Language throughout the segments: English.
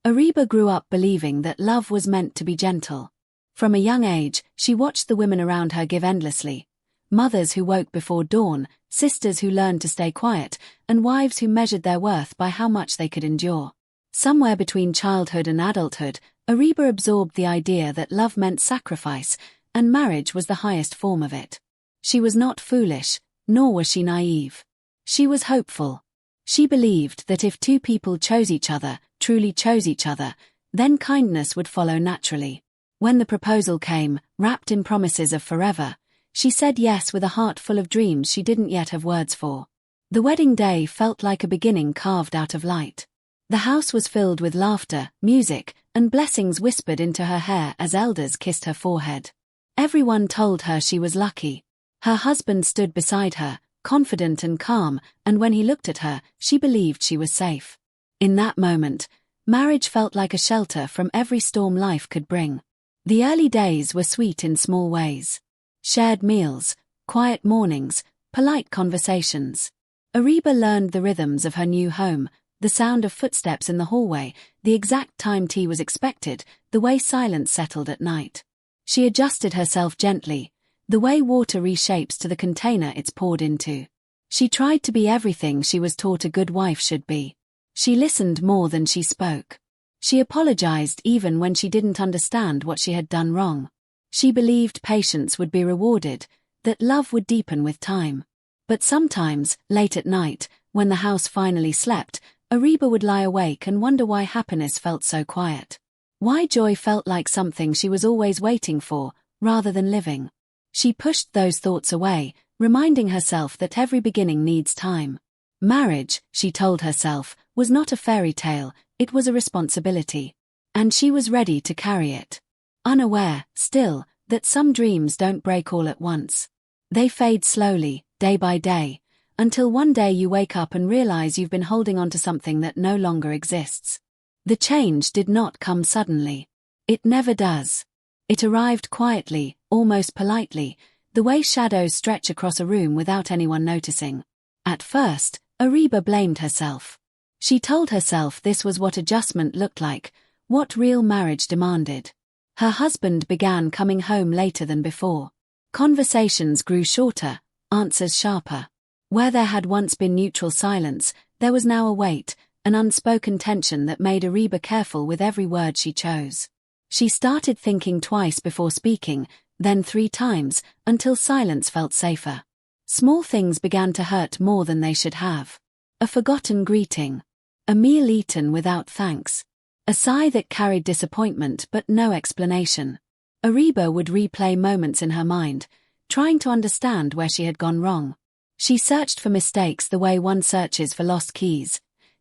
Ariba grew up believing that love was meant to be gentle. From a young age, she watched the women around her give endlessly. Mothers who woke before dawn, sisters who learned to stay quiet, and wives who measured their worth by how much they could endure. Somewhere between childhood and adulthood, Ariba absorbed the idea that love meant sacrifice, and marriage was the highest form of it. She was not foolish, nor was she naive. She was hopeful. She believed that if two people chose each other, truly chose each other, then kindness would follow naturally. When the proposal came, wrapped in promises of forever, she said yes with a heart full of dreams she didn't yet have words for. The wedding day felt like a beginning carved out of light. The house was filled with laughter, music, and blessings whispered into her hair as elders kissed her forehead. Everyone told her she was lucky. Her husband stood beside her, confident and calm, and when he looked at her, she believed she was safe. In that moment, marriage felt like a shelter from every storm life could bring. The early days were sweet in small ways. Shared meals, quiet mornings, polite conversations. Ariba learned the rhythms of her new home, the sound of footsteps in the hallway, the exact time tea was expected, the way silence settled at night. She adjusted herself gently, the way water reshapes to the container it's poured into. She tried to be everything she was taught a good wife should be. She listened more than she spoke. She apologized even when she didn't understand what she had done wrong. She believed patience would be rewarded, that love would deepen with time. But sometimes, late at night, when the house finally slept, Ariba would lie awake and wonder why happiness felt so quiet. Why joy felt like something she was always waiting for, rather than living. She pushed those thoughts away, reminding herself that every beginning needs time. Marriage, she told herself, was not a fairy tale, it was a responsibility. And she was ready to carry it. Unaware, still, that some dreams don't break all at once. They fade slowly, day by day, until one day you wake up and realize you've been holding on to something that no longer exists. The change did not come suddenly. It never does. It arrived quietly, almost politely, the way shadows stretch across a room without anyone noticing. At first, Ariba blamed herself. She told herself this was what adjustment looked like, what real marriage demanded. Her husband began coming home later than before. Conversations grew shorter, answers sharper. Where there had once been neutral silence, there was now a weight, an unspoken tension that made Ariba careful with every word she chose. She started thinking twice before speaking, then 3 times, until silence felt safer. Small things began to hurt more than they should have. A forgotten greeting. A meal eaten without thanks. A sigh that carried disappointment but no explanation. Ariba would replay moments in her mind, trying to understand where she had gone wrong. She searched for mistakes the way one searches for lost keys.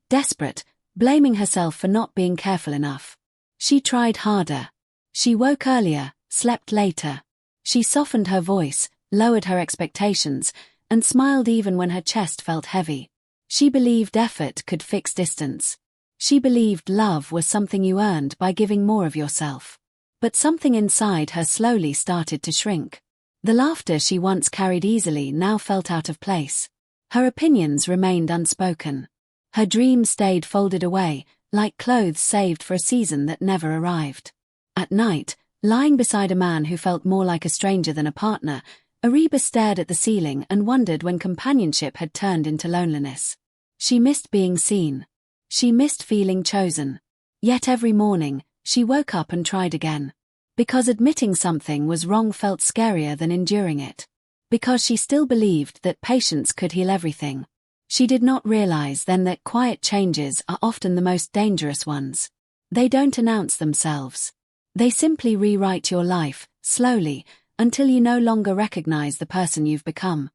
Desperate, blaming herself for not being careful enough. She tried harder. She woke earlier, slept later. She softened her voice, lowered her expectations, and smiled even when her chest felt heavy. She believed effort could fix distance. She believed love was something you earned by giving more of yourself. But something inside her slowly started to shrink. The laughter she once carried easily now felt out of place. Her opinions remained unspoken. Her dreams stayed folded away, like clothes saved for a season that never arrived. At night, lying beside a man who felt more like a stranger than a partner, Ariba stared at the ceiling and wondered when companionship had turned into loneliness. She missed being seen. She missed feeling chosen. Yet every morning, she woke up and tried again. Because admitting something was wrong felt scarier than enduring it. Because she still believed that patience could heal everything. She did not realize then that quiet changes are often the most dangerous ones. They don't announce themselves. They simply rewrite your life, slowly, until you no longer recognize the person you've become.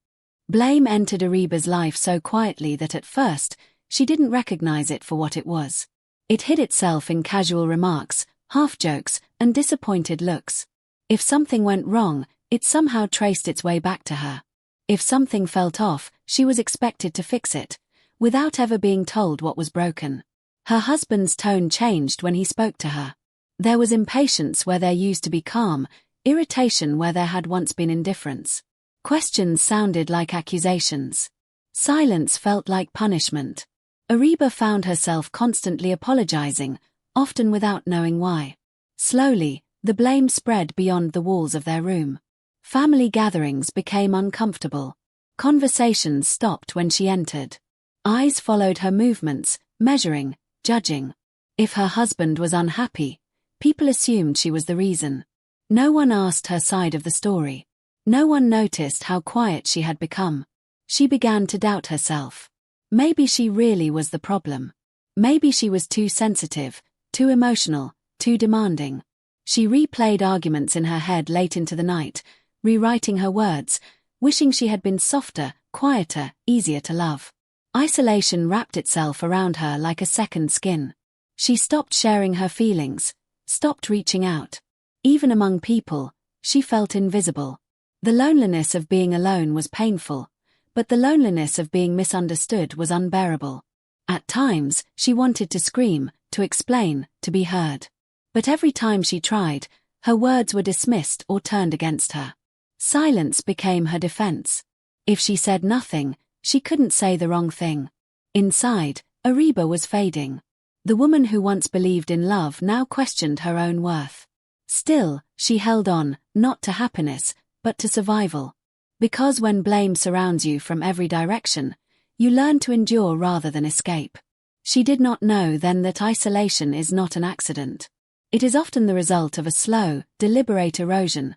Blame entered Ariba's life so quietly that at first, she didn't recognize it for what it was. It hid itself in casual remarks, half-jokes, and disappointed looks. If something went wrong, it somehow traced its way back to her. If something felt off, she was expected to fix it, without ever being told what was broken. Her husband's tone changed when he spoke to her. There was impatience where there used to be calm, irritation where there had once been indifference. Questions sounded like accusations. Silence felt like punishment. Ariba found herself constantly apologizing, often without knowing why. Slowly, the blame spread beyond the walls of their room. Family gatherings became uncomfortable. Conversations stopped when she entered. Eyes followed her movements, measuring, judging. If her husband was unhappy, people assumed she was the reason. No one asked her side of the story. No one noticed how quiet she had become. She began to doubt herself. Maybe she really was the problem. Maybe she was too sensitive, too emotional, too demanding. She replayed arguments in her head late into the night, rewriting her words, wishing she had been softer, quieter, easier to love. Isolation wrapped itself around her like a second skin. She stopped sharing her feelings, stopped reaching out. Even among people, she felt invisible. The loneliness of being alone was painful, but the loneliness of being misunderstood was unbearable. At times, she wanted to scream, to explain, to be heard. But every time she tried, her words were dismissed or turned against her. Silence became her defense. If she said nothing, she couldn't say the wrong thing. Inside, Ariba was fading. The woman who once believed in love now questioned her own worth. Still, she held on, not to happiness, but to survival. Because when blame surrounds you from every direction, you learn to endure rather than escape. She did not know then that isolation is not an accident. It is often the result of a slow, deliberate erosion,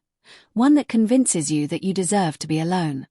one that convinces you that you deserve to be alone.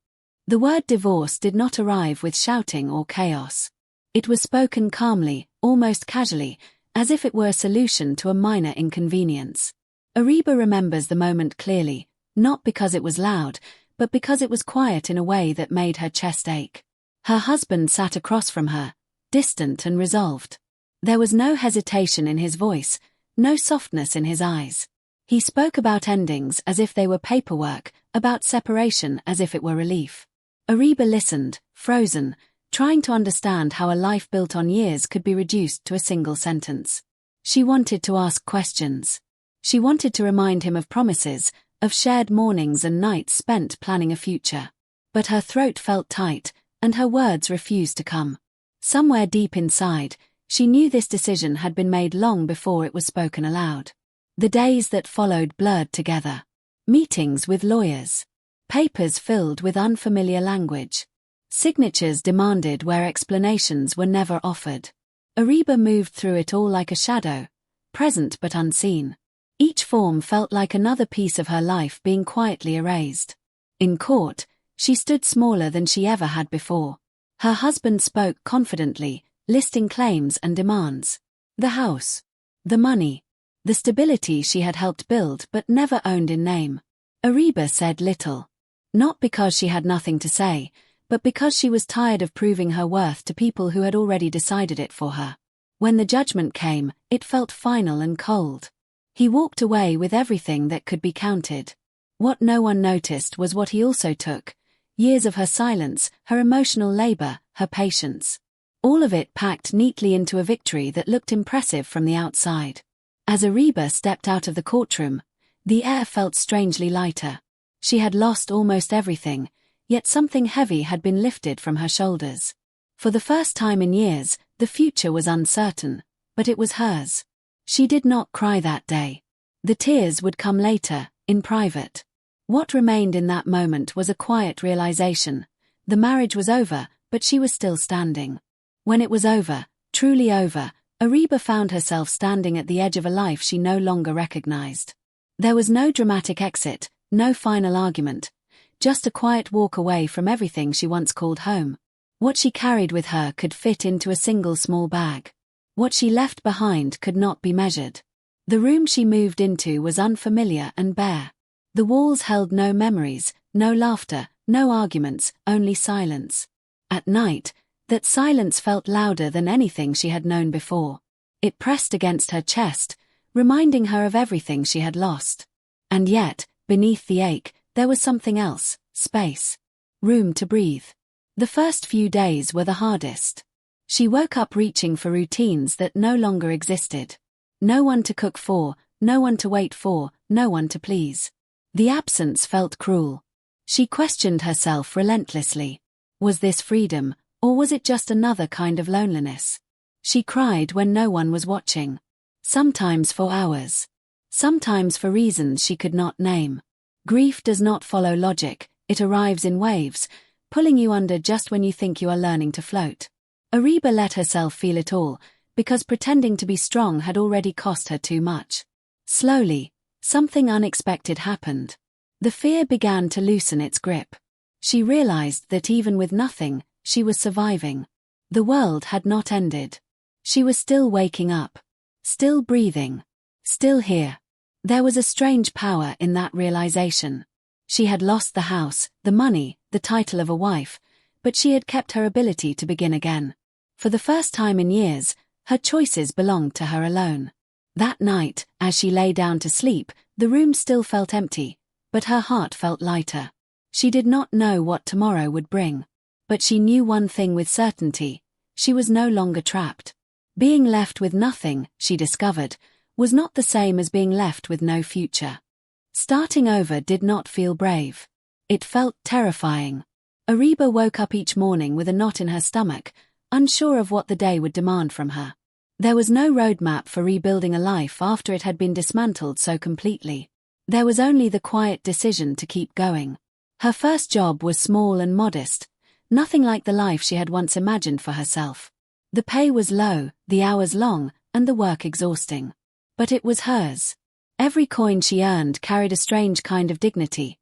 The word divorce did not arrive with shouting or chaos. It was spoken calmly, almost casually, as if it were a solution to a minor inconvenience. Ariba remembers the moment clearly, not because it was loud, but because it was quiet in a way that made her chest ache. Her husband sat across from her, distant and resolved. There was no hesitation in his voice, no softness in his eyes. He spoke about endings as if they were paperwork, about separation as if it were relief. Ariba listened, frozen, trying to understand how a life built on years could be reduced to a single sentence. She wanted to ask questions. She wanted to remind him of promises, of shared mornings and nights spent planning a future. But her throat felt tight, and her words refused to come. Somewhere deep inside, she knew this decision had been made long before it was spoken aloud. The days that followed blurred together. Meetings with lawyers. Papers filled with unfamiliar language. Signatures demanded where explanations were never offered. Ariba moved through it all like a shadow, present but unseen. Each form felt like another piece of her life being quietly erased. In court, she stood smaller than she ever had before. Her husband spoke confidently, listing claims and demands. The house. The money. The stability she had helped build but never owned in name. Ariba said little. Not because she had nothing to say, but because she was tired of proving her worth to people who had already decided it for her. When the judgment came, it felt final and cold. He walked away with everything that could be counted. What no one noticed was what he also took: years of her silence, her emotional labor, her patience. All of it packed neatly into a victory that looked impressive from the outside. As Ariba stepped out of the courtroom, the air felt strangely lighter. She had lost almost everything, yet something heavy had been lifted from her shoulders. For the first time in years, the future was uncertain, but it was hers. She did not cry that day. The tears would come later, in private. What remained in that moment was a quiet realization. The marriage was over, but she was still standing. When it was over, truly over, Ariba found herself standing at the edge of a life she no longer recognized. There was no dramatic exit, no final argument, just a quiet walk away from everything she once called home. What she carried with her could fit into a single small bag. What she left behind could not be measured. The room she moved into was unfamiliar and bare. The walls held no memories, no laughter, no arguments, only silence. At night, that silence felt louder than anything she had known before. It pressed against her chest, reminding her of everything she had lost. And yet, beneath the ache, there was something else: space. Room to breathe. The first few days were the hardest. She woke up reaching for routines that no longer existed. No one to cook for, no one to wait for, no one to please. The absence felt cruel. She questioned herself relentlessly. Was this freedom, or was it just another kind of loneliness? She cried when no one was watching. sometimes for hours, sometimes for reasons she could not name. Grief does not follow logic, it arrives in waves, pulling you under just when you think you are learning to float. Ariba let herself feel it all, because pretending to be strong had already cost her too much. Slowly, something unexpected happened. The fear began to loosen its grip. She realized that even with nothing, she was surviving. The world had not ended. She was still waking up, still breathing, still here. There was a strange power in that realization. She had lost the house, the money, the title of a wife, but she had kept her ability to begin again. For the first time in years, her choices belonged to her alone. That night, as she lay down to sleep, the room still felt empty, but her heart felt lighter. She did not know what tomorrow would bring. But she knew one thing with certainty: she was no longer trapped. Being left with nothing, she discovered, was not the same as being left with no future. Starting over did not feel brave. It felt terrifying. Ariba woke up each morning with a knot in her stomach, unsure of what the day would demand from her. There was no roadmap for rebuilding a life after it had been dismantled so completely. There was only the quiet decision to keep going. Her first job was small and modest, nothing like the life she had once imagined for herself. The pay was low, the hours long, and the work exhausting. But it was hers. Every coin she earned carried a strange kind of dignity,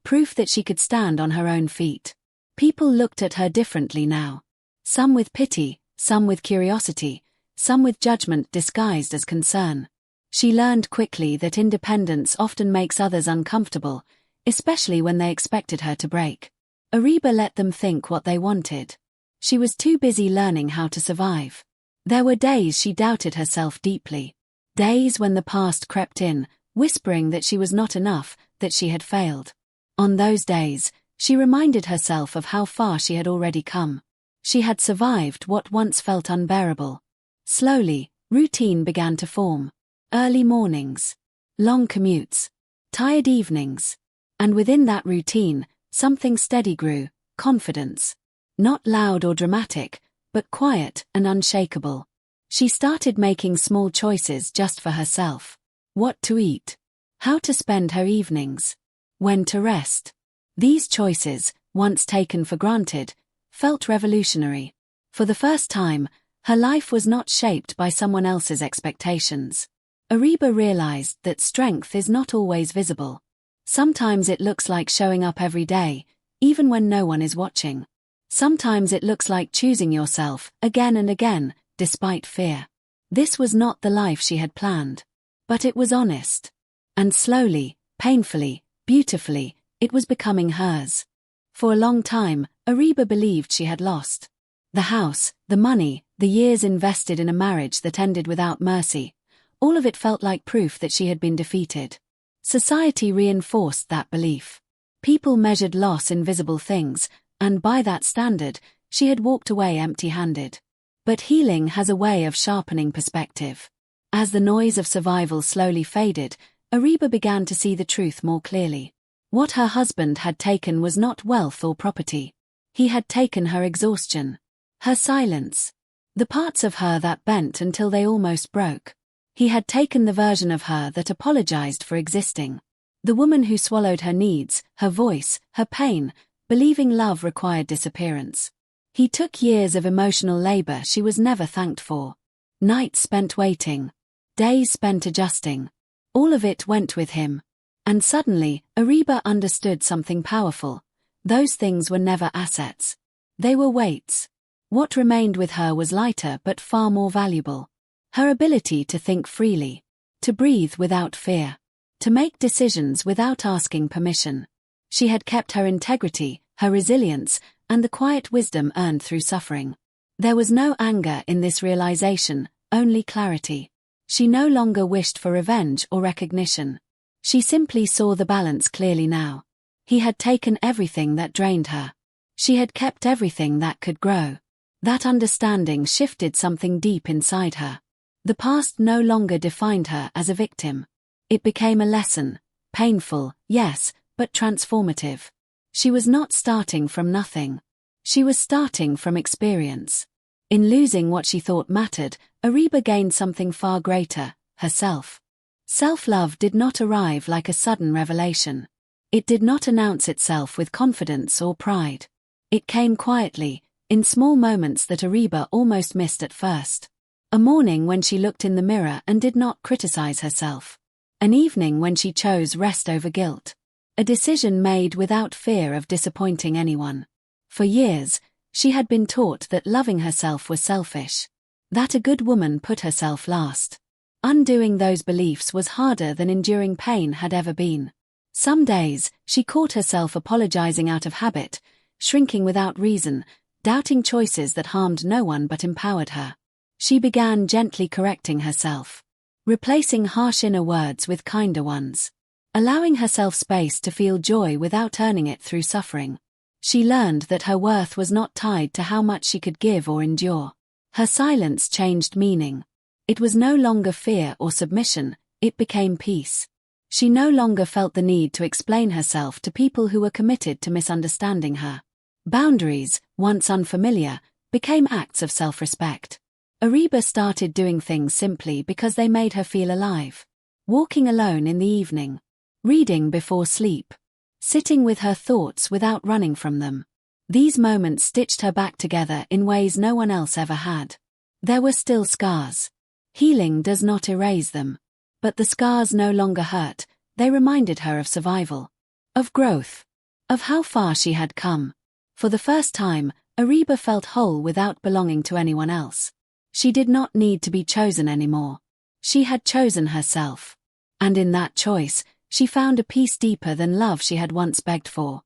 proof that she could stand on her own feet. People looked at her differently now. Some with pity, some with curiosity, some with judgment disguised as concern. She learned quickly that independence often makes others uncomfortable, especially when they expected her to break. Ariba let them think what they wanted. She was too busy learning how to survive. There were days she doubted herself deeply. Days when the past crept in, whispering that she was not enough, that she had failed. On those days, she reminded herself of how far she had already come. She had survived what once felt unbearable. Slowly, routine began to form. Early mornings, long commutes, tired evenings. And within that routine, something steady grew: confidence. Not loud or dramatic, but quiet and unshakable. She started making small choices just for herself. What to eat, how to spend her evenings, when to rest. These choices, once taken for granted, felt revolutionary. For the first time, her life was not shaped by someone else's expectations. Ariba realized that strength is not always visible. Sometimes it looks like showing up every day, even when no one is watching. Sometimes it looks like choosing yourself, again and again, despite fear. This was not the life she had planned. But it was honest. And slowly, painfully, beautifully, it was becoming hers. For a long time, Ariba believed she had lost. The house, the money, the years invested in a marriage that ended without mercy, all of it felt like proof that she had been defeated. Society reinforced that belief. People measured loss in visible things, and by that standard, she had walked away empty-handed. But healing has a way of sharpening perspective. As the noise of survival slowly faded, Ariba began to see the truth more clearly. What her husband had taken was not wealth or property. He had taken her exhaustion, her silence, the parts of her that bent until they almost broke. He had taken the version of her that apologized for existing. The woman who swallowed her needs, her voice, her pain, believing love required disappearance. He took years of emotional labor she was never thanked for. Nights spent waiting. Days spent adjusting. All of it went with him. And suddenly, Ariba understood something powerful. Those things were never assets. They were weights. What remained with her was lighter but far more valuable. Her ability to think freely. To breathe without fear. To make decisions without asking permission. She had kept her integrity, her resilience, and the quiet wisdom earned through suffering. There was no anger in this realization, only clarity. She no longer wished for revenge or recognition. She simply saw the balance clearly now. He had taken everything that drained her. She had kept everything that could grow. That understanding shifted something deep inside her. The past no longer defined her as a victim. It became a lesson, painful, yes, but transformative. She was not starting from nothing. She was starting from experience. In losing what she thought mattered, Ariba gained something far greater, herself. Self-love did not arrive like a sudden revelation. It did not announce itself with confidence or pride. It came quietly, in small moments that Ariba almost missed at first. A morning when she looked in the mirror and did not criticize herself. An evening when she chose rest over guilt. A decision made without fear of disappointing anyone. For years, she had been taught that loving herself was selfish. That a good woman put herself last. Undoing those beliefs was harder than enduring pain had ever been. Some days, she caught herself apologizing out of habit, shrinking without reason, doubting choices that harmed no one but empowered her. She began gently correcting herself. Replacing harsh inner words with kinder ones. Allowing herself space to feel joy without earning it through suffering. She learned that her worth was not tied to how much she could give or endure. Her silence changed meaning. It was no longer fear or submission, it became peace. She no longer felt the need to explain herself to people who were committed to misunderstanding her. Boundaries, once unfamiliar, became acts of self-respect. Ariba started doing things simply because they made her feel alive. Walking alone in the evening. Reading before sleep. Sitting with her thoughts without running from them. These moments stitched her back together in ways no one else ever had. There were still scars. Healing does not erase them. But the scars no longer hurt, they reminded her of survival. Of growth. Of how far she had come. For the first time, Ariba felt whole without belonging to anyone else. She did not need to be chosen anymore. She had chosen herself. And in that choice, she found a peace deeper than love she had once begged for.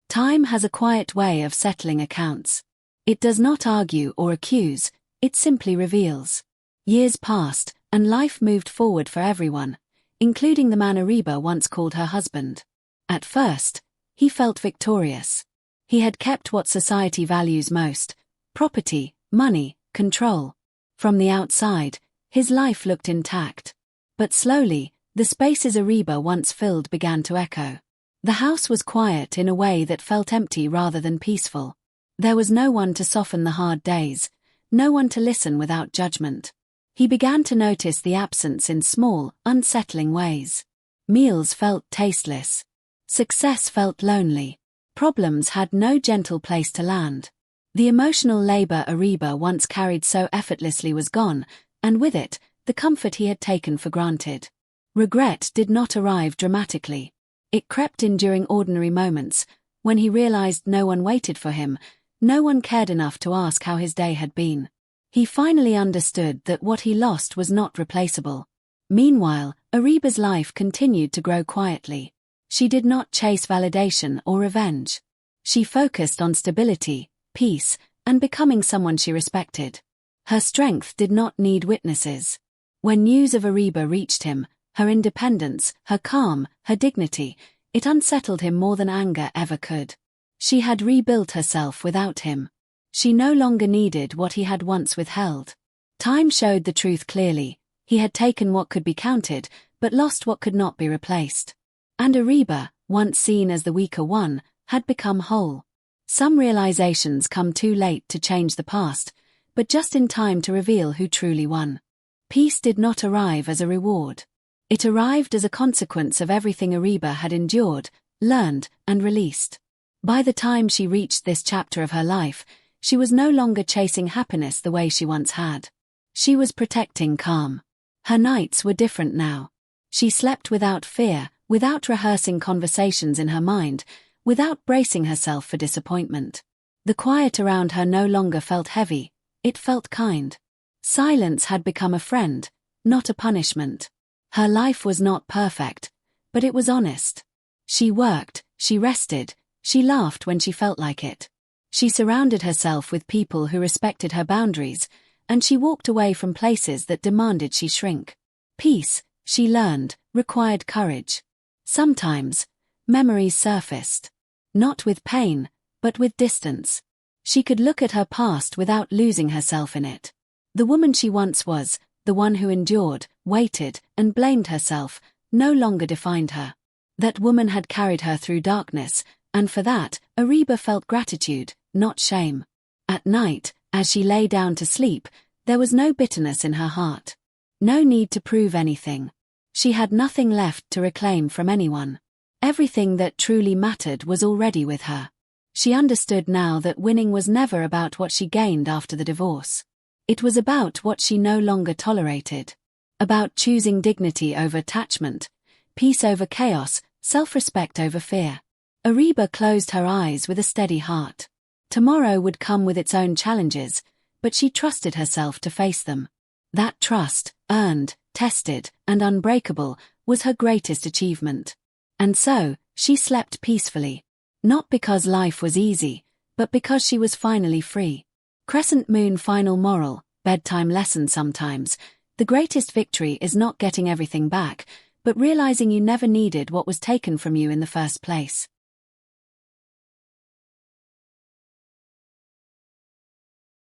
Time has a quiet way of settling accounts. It does not argue or accuse, it simply reveals. Years passed, and life moved forward for everyone, including the man Ariba once called her husband. At first, he felt victorious. He had kept what society values most: property, money, control. From the outside, his life looked intact. But slowly, the spaces Ariba once filled began to echo. The house was quiet in a way that felt empty rather than peaceful. There was no one to soften the hard days, no one to listen without judgment. He began to notice the absence in small, unsettling ways. Meals felt tasteless. Success felt lonely. Problems had no gentle place to land. The emotional labor Ariba once carried so effortlessly was gone, and with it, the comfort he had taken for granted. Regret did not arrive dramatically. It crept in during ordinary moments, when he realized no one waited for him, no one cared enough to ask how his day had been. He finally understood that what he lost was not replaceable. Meanwhile, Ariba's life continued to grow quietly. She did not chase validation or revenge. She focused on stability, peace, and becoming someone she respected. Her strength did not need witnesses. When news of Ariba reached him, her independence, her calm, her dignity, it unsettled him more than anger ever could. She had rebuilt herself without him. She no longer needed what he had once withheld. Time showed the truth clearly. He had taken what could be counted, but lost what could not be replaced. And Ariba, once seen as the weaker one, had become whole. Some realizations come too late to change the past, but just in time to reveal who truly won. Peace did not arrive as a reward. It arrived as a consequence of everything Ariba had endured, learned, and released. By the time she reached this chapter of her life, she was no longer chasing happiness the way she once had. She was protecting calm. Her nights were different now. She slept without fear, without rehearsing conversations in her mind, without bracing herself for disappointment. The quiet around her no longer felt heavy, it felt kind. Silence had become a friend, not a punishment. Her life was not perfect, but it was honest. She worked, she rested, she laughed when she felt like it. She surrounded herself with people who respected her boundaries, and she walked away from places that demanded she shrink. Peace, she learned, required courage. Sometimes, memories surfaced. Not with pain, but with distance. She could look at her past without losing herself in it. The woman she once was, the one who endured, waited, and blamed herself, no longer defined her. That woman had carried her through darkness, and for that, Ariba felt gratitude, not shame. At night, as she lay down to sleep, there was no bitterness in her heart. No need to prove anything. She had nothing left to reclaim from anyone. Everything that truly mattered was already with her. She understood now that winning was never about what she gained after the divorce. It was about what she no longer tolerated. About choosing dignity over attachment, peace over chaos, self-respect over fear. Ariba closed her eyes with a steady heart. Tomorrow would come with its own challenges, but she trusted herself to face them. That trust, earned, tested, and unbreakable, was her greatest achievement. And so, she slept peacefully. Not because life was easy, but because she was finally free. Crescent moon final moral, bedtime lesson sometimes. The greatest victory is not getting everything back, but realizing you never needed what was taken from you in the first place.